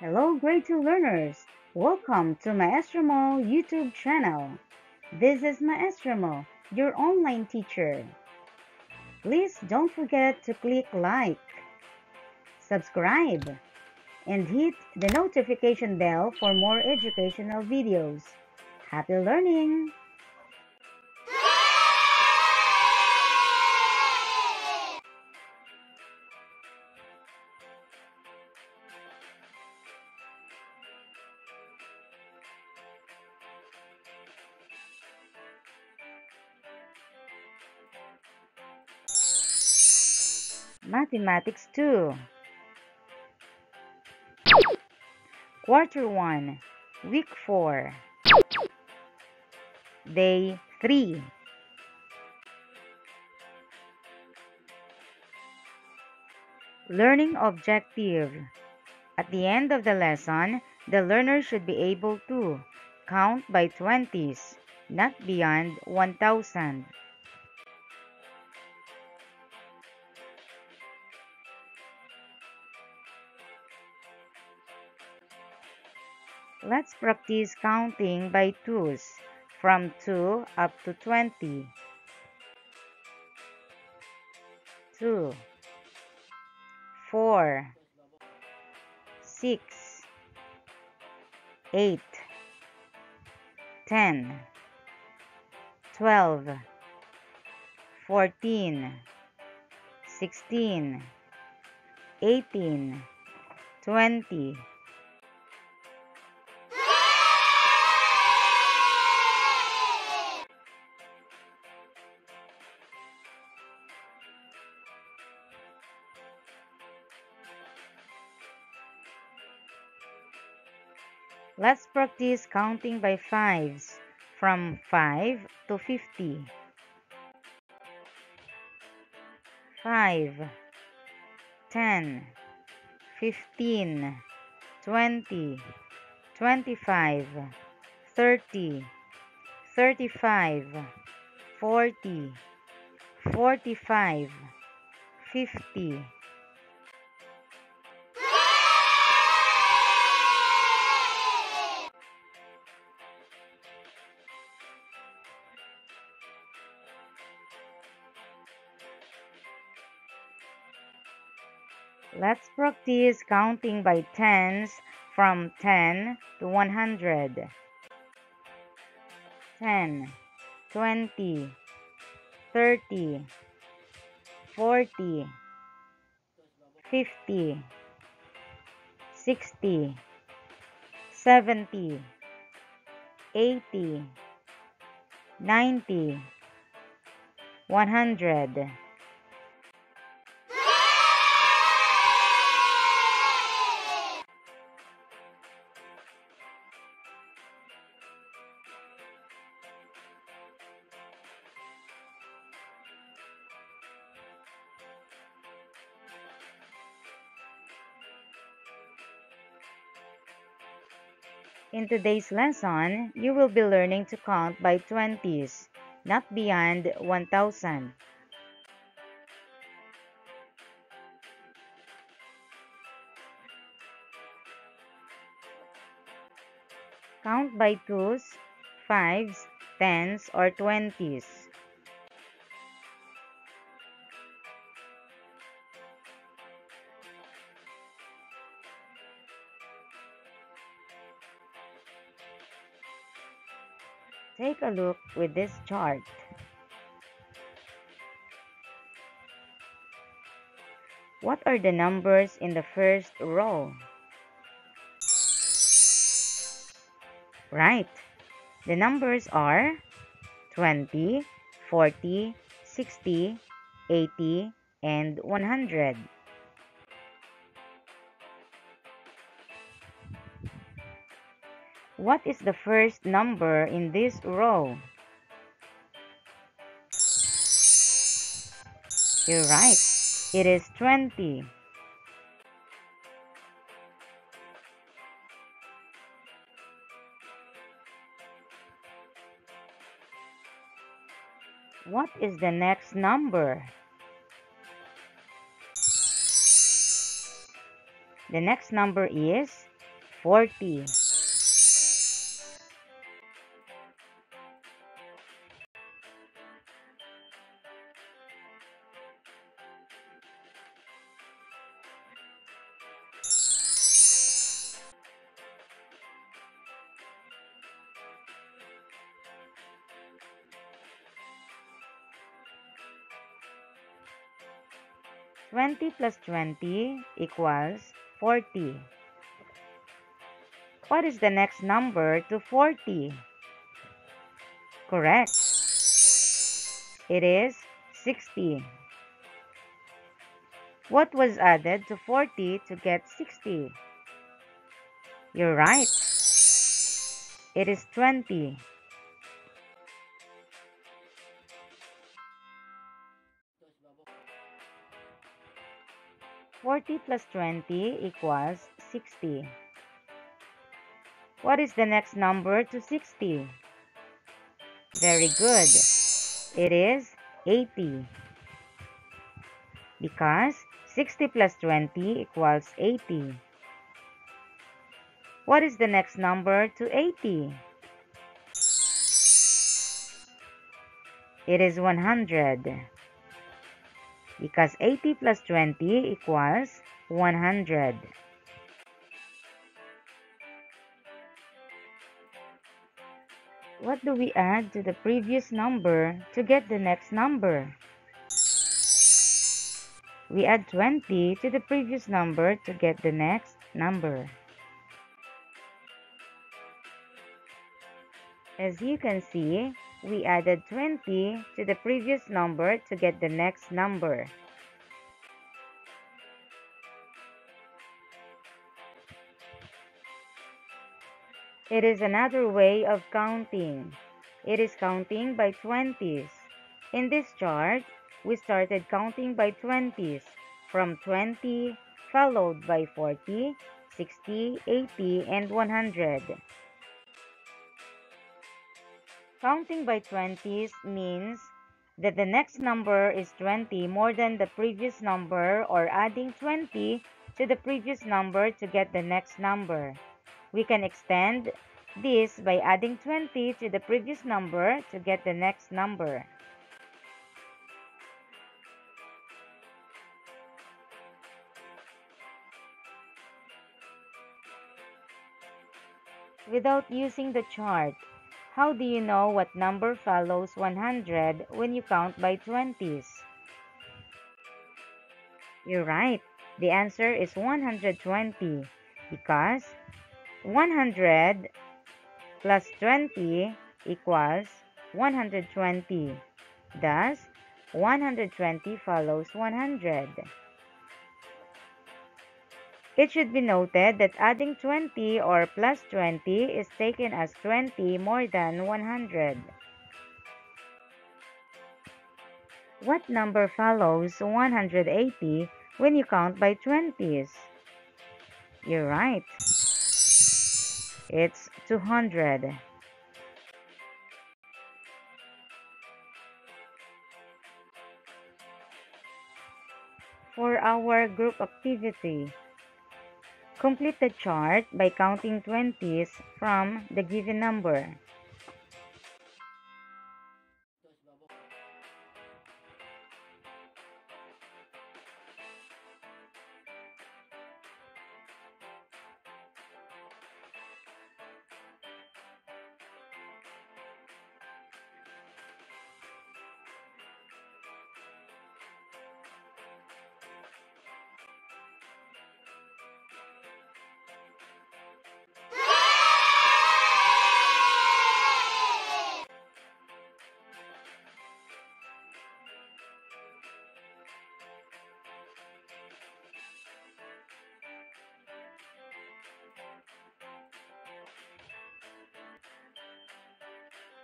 Hello, grade 2 learners! Welcome to Maestro Mo YouTube channel. This is Maestro Mo, your online teacher. Please don't forget to click like, subscribe, and hit the notification bell for more educational videos. Happy learning! Mathematics 2, Quarter 1, Week 4, Day 3. Learning objective. At the end of the lesson, the learner should be able to count by 20s, not beyond 1,000. Let's practice counting by 2s from 2 up to 20. 2, 4, 6, 8, 10, 12, 14, 16, 18, 20. Let's practice counting by 5s from 5 to 50. 5, 10, 15, 20, 25, 30, 35, 40, 45, 50. Let's practice counting by 10s from 10 to 100. 10, 20, 30, 40, 50, 60, 70, 80, 90, 100. In today's lesson, you will be learning to count by 20s, not beyond 1,000. Count by 2s, 5s, 10s, or 20s. Take a look with this chart. What are the numbers in the first row? Right. The numbers are 20, 40, 60, 80, and 100. What is the first number in this row? You're right. It is 20. What is the next number? The next number is 40. 20 plus 20 equals 40. What is the next number to 40? Correct. It is 60. What was added to 40 to get 60? You're right. It is 20. 40 plus 20 equals 60. What is the next number to 60? Very good. It is 80. Because 60 plus 20 equals 80. What is the next number to 80? It is 100. Because 80 plus 20 equals 100. What do we add to the previous number to get the next number? We add 20 to the previous number to get the next number. As you can see, we added 20 to the previous number to get the next number. It is another way of counting. It is counting by 20s. In this chart, we started counting by 20s, from 20, followed by 40, 60, 80, and 100. Counting by 20s means that the next number is 20 more than the previous number, or adding 20 to the previous number to get the next number. We can extend this by adding 20 to the previous number to get the next number. Without using the chart, how do you know what number follows 100 when you count by 20s? You're right. The answer is 120 because 100 plus 20 equals 120. Thus, 120 follows 100. It should be noted that adding 20 or plus 20 is taken as 20 more than 100. What number follows 180 when you count by 20s? You're right. It's 200. For our group activity, complete the chart by counting 20s from the given number.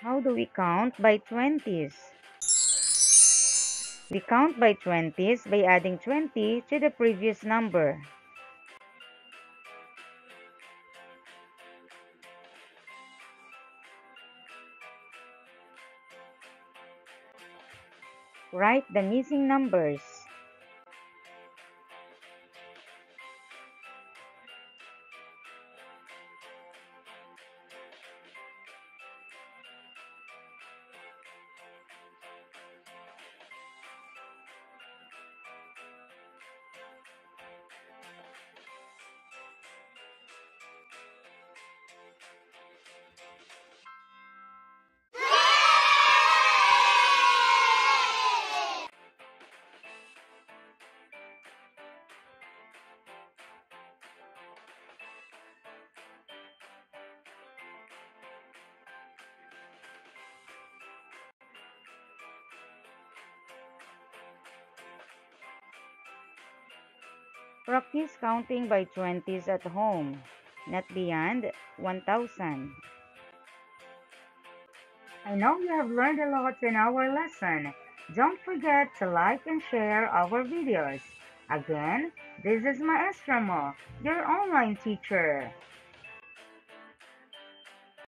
How do we count by 20s? We count by 20s by adding 20 to the previous number. Write the missing numbers. Practice counting by 20s at home, not beyond 1000. I know you have learned a lot in our lesson. Don't forget to like and share our videos. Again, this is Maestro Mo, your online teacher.